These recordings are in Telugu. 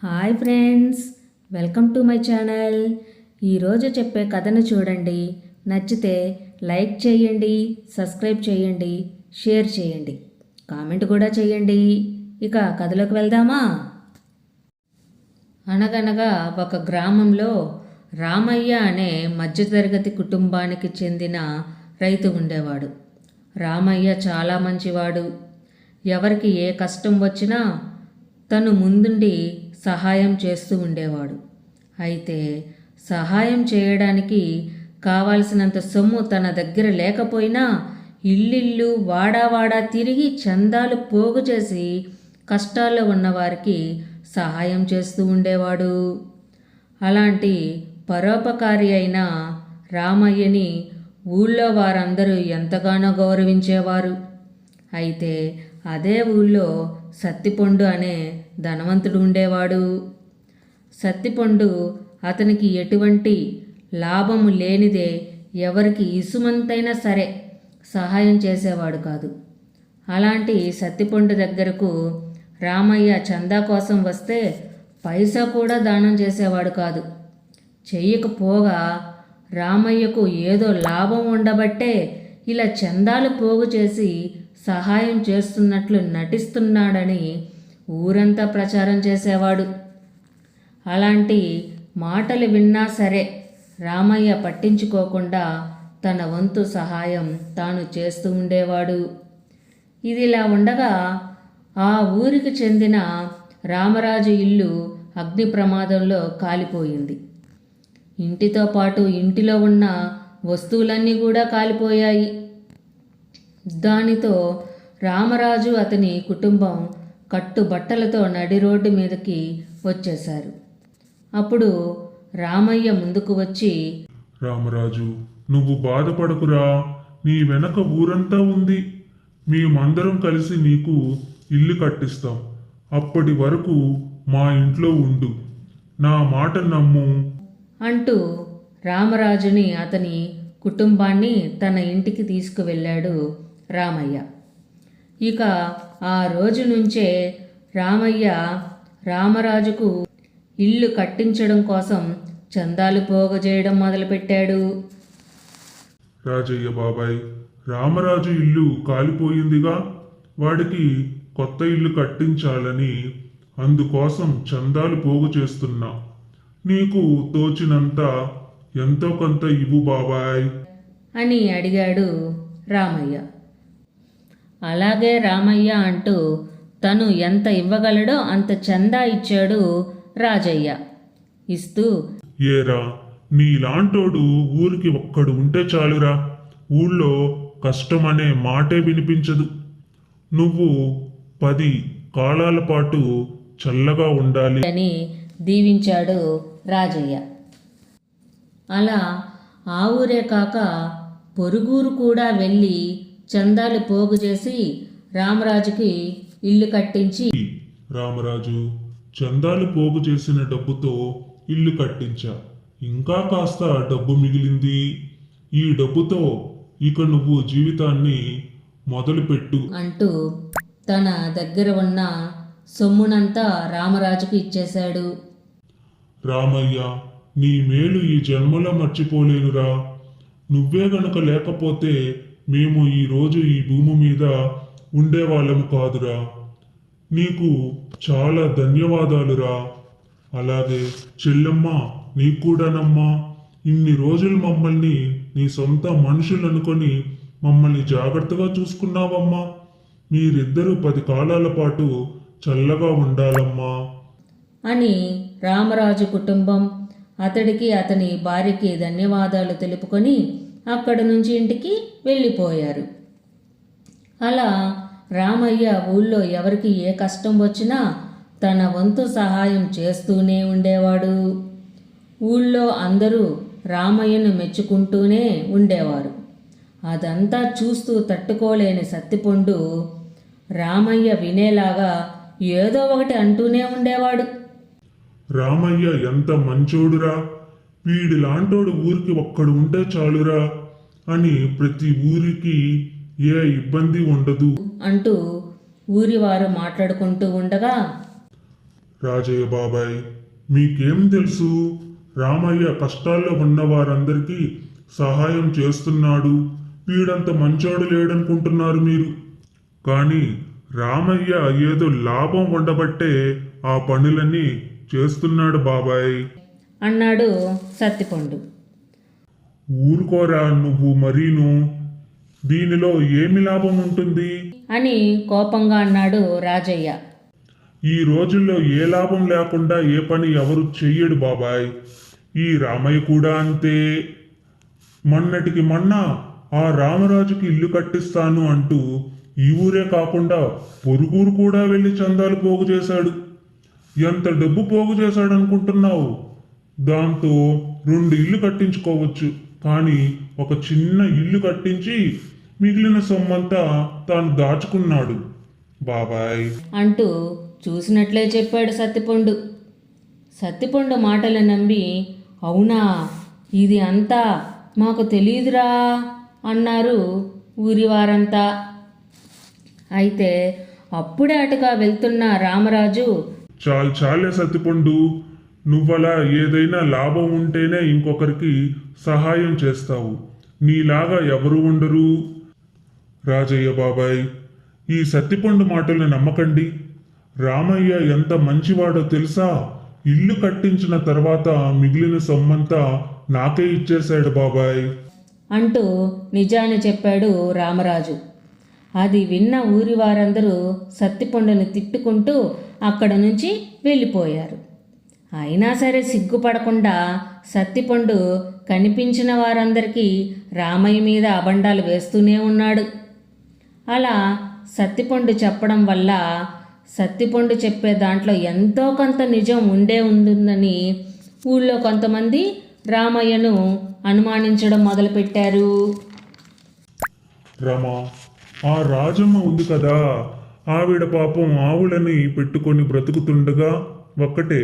Hi friends, welcome to my channel. ఈరోజు చెప్పే కథను చూడండి. నచ్చితే లైక్ చేయండి, సబ్స్క్రైబ్ చేయండి, షేర్ చేయండి, కామెంట్ కూడా చేయండి. ఇక కథలోకి వెళ్దామా? అనగనగా ఒక గ్రామంలో రామయ్య అనే మధ్యతరగతి కుటుంబానికి చెందిన రైతు ఉండేవాడు. రామయ్య చాలా మంచివాడు. ఎవరికి ఏ కష్టం వచ్చినా తను ముందుండి సహాయం చేస్తూ ఉండేవాడు. అయితే సహాయం చేయడానికి కావాల్సినంత సొమ్ము తన దగ్గర లేకపోయినా ఇల్లిల్లు వాడావాడా తిరిగి చందాలు పోగు చేసి కష్టాల్లో ఉన్నవారికి సహాయం చేస్తూ ఉండేవాడు. అలాంటి పరోపకారి అయిన రామయ్యని ఊళ్ళో వారందరూ ఎంతగానో గౌరవించేవారు. అయితే అదే ఊళ్ళో సత్తిపండు అనే ధనవంతుడు ఉండేవాడు. సత్తిపండు అతనికి ఎటువంటి లాభము లేనిదే ఎవరికి ఇసుమంతైనా సరే సహాయం చేసేవాడు కాదు. అలాంటి సత్తిపండు దగ్గరకు రామయ్య చందా కోసం వస్తే పైసా కూడా దానం చేసేవాడు కాదు. చెయ్యకపోగా రామయ్యకు ఏదో లాభం ఉండబట్టే ఇలా చందాలు పోగు చేసి సహాయం చేస్తున్నట్లు నటిస్తున్నాడని ఊరంతా ప్రచారం చేసేవాడు. అలాంటి మాటలు విన్నా సరే రామయ్య పట్టించుకోకుండా తన వంతు సహాయం తాను చేస్తూ ఉండేవాడు. ఇదిలా ఉండగా ఆ ఊరికి చెందిన రామరాజు ఇల్లు అగ్ని ప్రమాదంలో కాలిపోయింది. ఇంటితో పాటు ఇంటిలో ఉన్న వస్తువులన్నీ కూడా కాలిపోయాయి. దానితో రామరాజు అతని కుటుంబం కట్టుబట్టలతో నడి రోడ్డు మీదకి వచ్చేశారు. అప్పుడు రామయ్య ముందుకు వచ్చి, రామరాజు, నువ్వు బాధపడకురా, నీ వెనక ఊరంతా ఉంది. మేమందరం కలిసి నీకు ఇల్లు కట్టిస్తాం. అప్పటి వరకు మా ఇంట్లో ఉండు, నా మాట నమ్ము అంటూ రామరాజుని అతని కుటుంబాన్ని తన ఇంటికి తీసుకువెళ్ళాడు రామయ్య. ఇక ఆ రోజు నుంచే రామయ్య రామరాజుకు ఇల్లు కట్టించడం కోసం చందాలు పోగజేయడం మొదలుపెట్టాడు. రాజయ్య బాబాయ్, రామరాజు ఇల్లు కాలిపోయిందిగా, వాడికి కొత్త ఇల్లు కట్టించాలని అందుకోసం చందాలు పోగు చేస్తున్నా. నీకు తోచినంత ఎంతో కొంత ఇవ్వు బాబాయ్ అని అడిగాడు రామయ్య. అలాగే రామయ్య అంటూ తను ఎంత ఇవ్వగలడో అంత చందా ఇచ్చాడు రాజయ్య. ఇస్తూ, ఏరా, నీలాంటోడు ఊరికి ఒక్కడు ఉంటే చాలురా, ఊళ్ళో కష్టమనే మాటే వినిపించదు. నువ్వు 10 కాలాల పాటు చల్లగా ఉండాలి అని దీవించాడు రాజయ్య. అలా ఆ ఊరే కాక పొరుగురు కూడా వెళ్ళి చందాలు పోగు చేసి రామరాజుకి ఇల్లు కట్టించి, రామరాజు, చందాలు పోగు చేసిన డబ్బుతో ఇల్లు కట్టించా, ఇంకా కాస్త డబ్బు మిగిలింది. ఈ డబ్బుతో ఇక నువ్వు జీవితాన్ని మొదలుపెట్టు అంటూ తన దగ్గర ఉన్న సొమ్మునంతా రామరాజుకు ఇచ్చేశాడు. రామయ్య, నీ మేలు ఈ జన్మలో మర్చిపోలేనురా. నువ్వే గనుక లేకపోతే మేము ఈరోజు ఈ భూమి మీద ఉండేవాళ్ళము కాదురా. నీకు చాలా ధన్యవాదాలురా. అలాగే చెల్లెమ్మ, నీకు కూడానమ్మా. ఇన్ని రోజులు మమ్మల్ని నీ సొంత మనుషులనుకొని మమ్మల్ని జాగ్రత్తగా చూసుకున్నావమ్మా. మీరిద్దరూ 10 కాలాల పాటు చల్లగా ఉండాలమ్మా అని రామరాజు కుటుంబం అతడికి అతని భార్యకి ధన్యవాదాలు తెలుపుకొని అక్కడి నుంచి ఇంటికి వెళ్ళిపోయారు. అలా రామయ్య ఊళ్ళో ఎవరికి ఏ కష్టం వచ్చినా తన వంతు సహాయం చేస్తూనే ఉండేవాడు. ఊళ్ళో అందరూ రామయ్యను మెచ్చుకుంటూనే ఉండేవారు. అదంతా చూస్తూ తట్టుకోలేని సత్తిపండు రామయ్య వినేలాగా ఏదో ఒకటి అంటూనే ఉండేవాడు. రామయ్య ఎంత మంచోడురా, వీడిలాంటోడు ఊరికి ఒక్కడు ఉంటే చాలురా అని ప్రతి ఊరికి ఏ ఇబ్బంది ఉండదు అంటూ ఊరివారు మాట్లాడుకుంటూ ఉండగా, రాజయ్య బాబాయ్, మీకేం తెలుసు? రామయ్య కష్టాల్లో ఉన్న వారందరికీ సహాయం చేస్తున్నాడు, వీడంత మంచోడు లేడనుకుంటున్నారు మీరు. కానీ రామయ్య ఏదో లాభం ఉండబట్టే ఆ పనులన్నీ చేస్తున్నాడు బాబాయ్ అన్నాడు సత్తిపండు. ఊరుకోరా నువ్వు మరీను, దీనిలో ఏమి లాభం ఉంటుంది అని కోపంగా అన్నాడు రాజయ్య. ఈ రోజుల్లో ఏ లాభం లేకుండా ఏ పని ఎవరు చెయ్యడు బాబాయ్. ఈ రామయ్య కూడా అంతే. మొన్నటికి మొన్న ఆ రామరాజుకి ఇల్లు కట్టిస్తాను అంటూ ఈ ఊరే కాకుండా పొరుగురు కూడా వెళ్ళి చందాలు పోగు చేశాడు. ఎంత డబ్బు పోగు చేశాడు అనుకుంటున్నావు? దాంతో 2 ఇల్లు కట్టించుకోవచ్చు, కానీ ఒక చిన్న ఇల్లు కట్టించి మిగిలిన సొమ్మంతా తాను దాచుకున్నాడు బాబాయ్ అంటూ చూసినట్లే చెప్పాడు సత్తిపండు. సత్తిపండు మాటలు నమ్మి, అవునా, ఇది అంతా మాకు తెలియదురా అన్నారు ఊరి వారంతా. అయితే అప్పుడే అటుగా వెళ్తున్న రామరాజు, చాలే సత్తిపండు, నువ్వలా ఏదైనా లాభం ఉంటేనే ఇంకొకరికి సహాయం చేస్తావు. నీలాగా ఎవరు ఉండరు. రాజయ్య బాబాయ్, ఈ సత్తిపండు మాటల్ని నమ్మకండి. రామయ్య ఎంత మంచివాడో తెలుసా? ఇల్లు కట్టించిన తర్వాత మిగిలిన సొమ్మంతా నాకే ఇచ్చేశాడు బాబాయ్ అంటూ నిజాన్ని చెప్పాడు రామరాజు. అది విన్న ఊరి వారందరూ సత్తిపండుని తిట్టుకుంటూ అక్కడ నుంచి వెళ్ళిపోయారు. అయినా సరే సిగ్గుపడకుండా సత్తిపండు కనిపించిన వారందరికీ రామయ్య మీద అబండాలు వేస్తూనే ఉన్నాడు. అలా సత్తిపండు చెప్పడం వల్ల సత్తిపండు చెప్పే దాంట్లో ఎంతో కొంత నిజం ఉంటుందని ఊళ్ళో కొంతమంది రామయ్యను అనుమానించడం మొదలుపెట్టారు. రమా, ఆ రాజమ్మ ఉంది కదా, ఆవిడ పాపం ఆవులని పెట్టుకొని బ్రతుకుతుండగా ఒక్కటే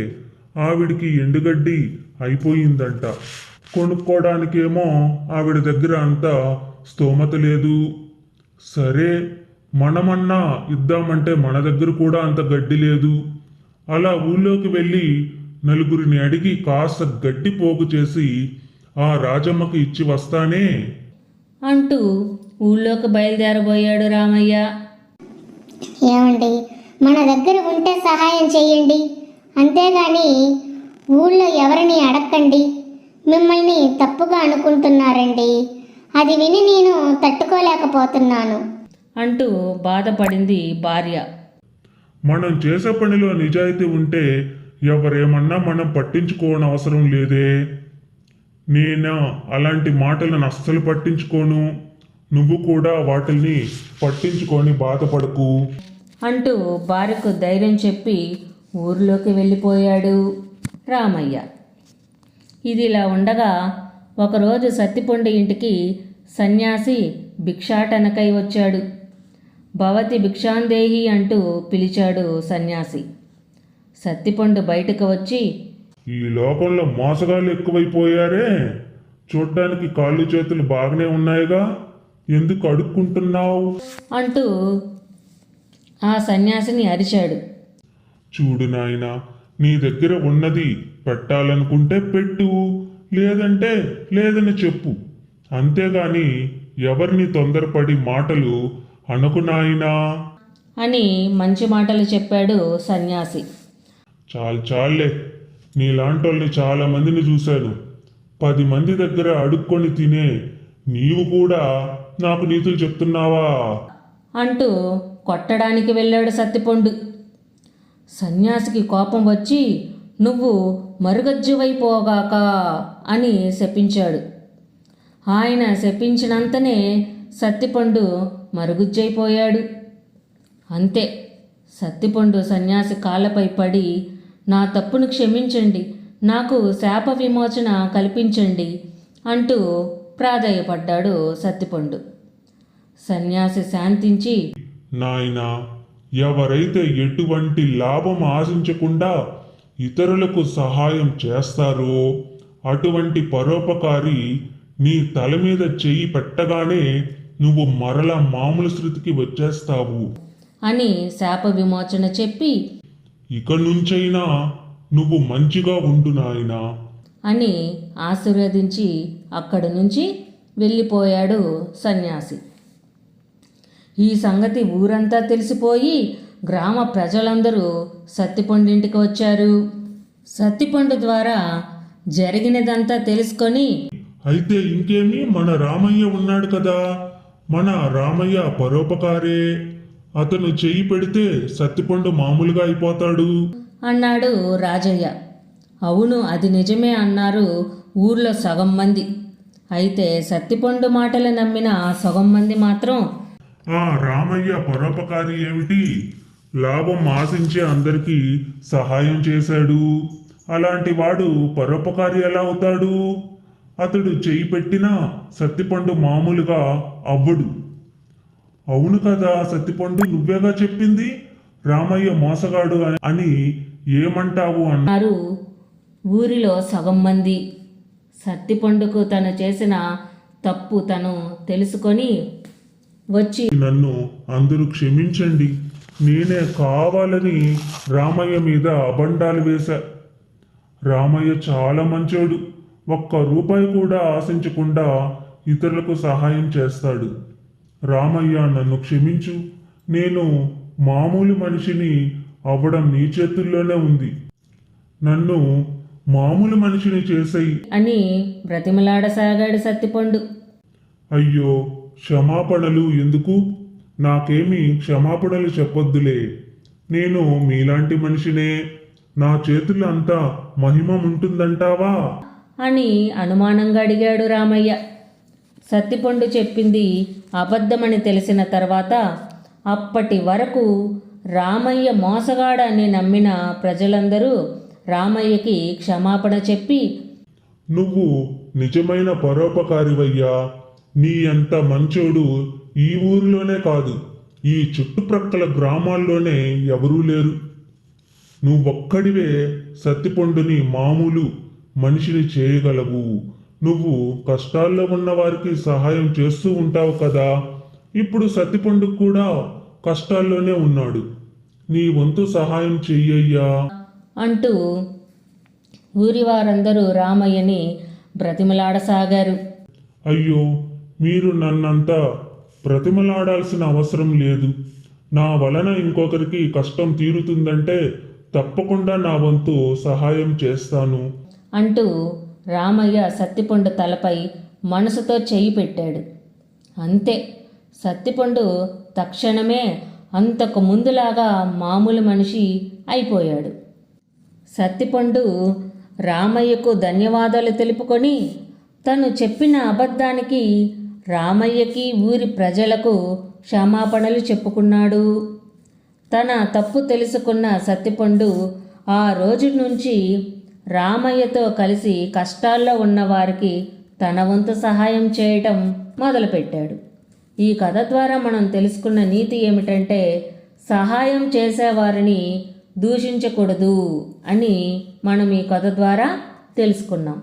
ఆవిడికి ఎండుగడ్డి అయిపోయిందంట. కొనుక్కోవడానికేమో ఆవిడ దగ్గర అంత స్తోమత లేదు. సరే, మనమన్నా ఇద్దామంటే మన దగ్గర కూడా అంత గడ్డి లేదు. అలా ఊళ్ళోకి వెళ్ళి నలుగురిని అడిగి కాస్త గడ్డి పోగు చేసి ఆ రాజమ్మకి ఇచ్చి వస్తానే అంటూ ఊళ్ళోకి బయలుదేరబోయాడు రామయ్య. ఏమండి, మన దగ్గర ఉంటే సహాయం చేయండి, అంతేగాని ఊళ్ళో ఎవరిని అడక్కండి. మిమ్మల్ని తప్పుగా అనుకుంటున్నారండి. అది విని నేను తట్టుకోలేకపోతున్నాను అంటూ బాధపడింది భార్య. మనం చేసే పనిలో నిజాయితీ ఉంటే ఎవరేమన్నా మనం పట్టించుకోని అవసరం లేదే. నేను అలాంటి మాటలను అస్సలు పట్టించుకోను. నువ్వు కూడా వాటిని పట్టించుకొని బాధపడకు అంటూ భార్యకు ధైర్యం చెప్పి ఊరిలోకి వెళ్ళిపోయాడు రామయ్య. ఇదిలా ఉండగా ఒకరోజు సత్తిపండు ఇంటికి సన్యాసి భిక్షాటనకై వచ్చాడు. భవతి భిక్షాందేహి అంటూ పిలిచాడు సన్యాసి. సత్తిపండు బయటకు వచ్చి, ఈ లోకంలో మోసగాళ్ళు ఎక్కువైపోయారే. చూడ్డానికి కాళ్ళు చేతులు బాగానే ఉన్నాయిగా, ఎందుకు అడుక్కుంటున్నావు అంటూ ఆ సన్యాసిని అరిచాడు. చూడు నాయనా, నీ దగ్గర ఉన్నది పెట్టాలనుకుంటే పెట్టు, లేదంటే లేదని చెప్పు. అంతేగాని ఎవరిని తొందరపడి మాటలు అనకు నాయనా అని మంచి మాటలు చెప్పాడు సన్యాసి. చాలే, నీలాంటోళ్ళని చాలా మందిని చూశాను. 10 మంది దగ్గర అడుక్కొని తినే నీవు కూడా నాకు నీతులు చెప్తున్నావా అంటూ కొట్టడానికి వెళ్ళాడు సత్తిపండు. సన్యాసికి కోపం వచ్చి, నువ్వు మరుగజ్జువైపోగాక అని శపించాడు. ఆయన శపించినంతనే సత్తిపండు మరుగుజ్జైపోయాడు. అంతే, సత్తిపండు సన్యాసి కాళ్ళపై పడి, నా తప్పును క్షమించండి, నాకు శాప విమోచన కల్పించండి అంటూ ప్రాధేయపడ్డాడు సత్తిపండు. సన్యాసి శాంతించి, నాయనా, ఎవరైతే ఎటువంటి లాభం ఆశించకుండా ఇతరులకు సహాయం చేస్తారో అటువంటి పరోపకారి నీ తల మీద చెయ్యి పెట్టగానే నువ్వు మరలా మామూలు శృతికి వచ్చేస్తావు అని శాప విమోచన చెప్పి ఇక నుంచైనా నువ్వు మంచిగా ఉండు నాయనా. అని ఆశీర్వదించి అక్కడి నుంచి వెళ్ళిపోయాడు సన్యాసి. ఈ సంగతి ఊరంతా తెలిసిపోయి గ్రామ ప్రజలందరూ సత్తిపండింటికి వచ్చారు. సత్తిపండు ద్వారా జరిగినదంతా తెలుసుకొని, అయితే ఇంకేమి, మన రామయ్య ఉన్నాడు కదా, మన రామయ్య పరోపకారే. అతను చెయ్యి పెడితే సత్తిపండు మామూలుగా అయిపోతాడు అన్నాడు రాజయ్య. అవును, అది నిజమే అన్నారు ఊర్లో సగం మంది. అయితే సత్తిపండు మాటలు నమ్మిన సగం మంది మాత్రం, ఆ రామయ్య పరోపకారి ఏమిటి, లాభం ఆశించే అందరికీ సహాయం చేశాడు, అలాంటి వాడు పరోపకారి ఎలా అవుతాడు, అతడు చెయ్యి పెట్టినా సత్తిపండు మామూలుగా అవ్వడు. అవును కదా సత్తిపండు, నువ్వేగా చెప్పింది రామయ్య మోసగాడు అని, ఏమంటావు అన్నారు ఊరిలో సగం మంది. సత్తిపండుకు తను చేసిన తప్పు తను తెలుసుకొని వచ్చి, నన్ను అందరూ క్షమించండి, నేనే కావాలని రామయ్య మీద అబండాలు వేశా. రామయ్య చాలా మంచోడు, ఒక్క రూపాయి కూడా ఆశించకుండా ఇతరులకు సహాయం చేస్తాడు. రామయ్య నన్ను క్షమించు, నేను మామూలు మనిషిని అవ్వడం నీ చేతుల్లోనే ఉంది, నన్ను మామూలు మనిషిని చేసేయి అని బ్రతిమలాడసాగాడు సత్తిపండు. అయ్యో, క్షమాపణలు ఎందుకు, నాకేమీ క్షమాపణలు చెప్పొద్దులే, నేను మీలాంటి మనిషినే, నా చేతుల్లో అంతా మహిమ ఉంటుందంటావా అని అనుమానంగా అడిగాడు రామయ్య. సత్తిపండు చెప్పింది అబద్ధమని తెలిసిన తర్వాత అప్పటి వరకు రామయ్య మోసగాడని నమ్మిన ప్రజలందరూ రామయ్యకి క్షమాపణ చెప్పి, నువ్వు నిజమైన పరోపకారివయ్యా, నీ అంత మంచోడు ఈ ఊరిలోనే కాదు, ఈ చుట్టుప్రక్కల గ్రామాల్లోనే ఎవరూ లేరు. నువ్వొక్కడివే సత్తిపండుని మామూలు మనిషిని చేయగలవు. నువ్వు కష్టాల్లో ఉన్న వారికి సహాయం చేస్తూ ఉంటావు కదా, ఇప్పుడు సత్తిపండు కూడా కష్టాల్లోనే ఉన్నాడు, నీ వంతు సహాయం చెయ్యయ్యా అంటూ ఊరి వారందరూ రామయ్యని బ్రతిమలాడసాగారు. అయ్యో, మీరు నన్నంతా బ్రతిమలాడాల్సిన అవసరం లేదు, నా వలన ఇంకొకరికి కష్టం తీరుతుందంటే తప్పకుండా నా వంతు సహాయం చేస్తాను అంటూ రామయ్య సత్తిపండు తలపై మనసుతో చెయ్యి పెట్టాడు. అంతే, సత్తిపండు తక్షణమే అంతకు ముందులాగా మామూలు మనిషి అయిపోయాడు. సత్తిపండు రామయ్యకు ధన్యవాదాలు తెలుపుకొని తను చెప్పిన అబద్ధానికి రామయ్యకి ఊరి ప్రజలకు క్షమాపణలు చెప్పుకున్నాడు. తన తప్పు తెలుసుకున్న సత్తిపండు ఆ రోజు నుంచి రామయ్యతో కలిసి కష్టాల్లో ఉన్నవారికి తన వంతు సహాయం చేయటం మొదలుపెట్టాడు. ఈ కథ ద్వారా మనం తెలుసుకున్న నీతి ఏమిటంటే, సహాయం చేసేవారిని దూషించకూడదు అని మనం ఈ కథ ద్వారా తెలుసుకున్నాం.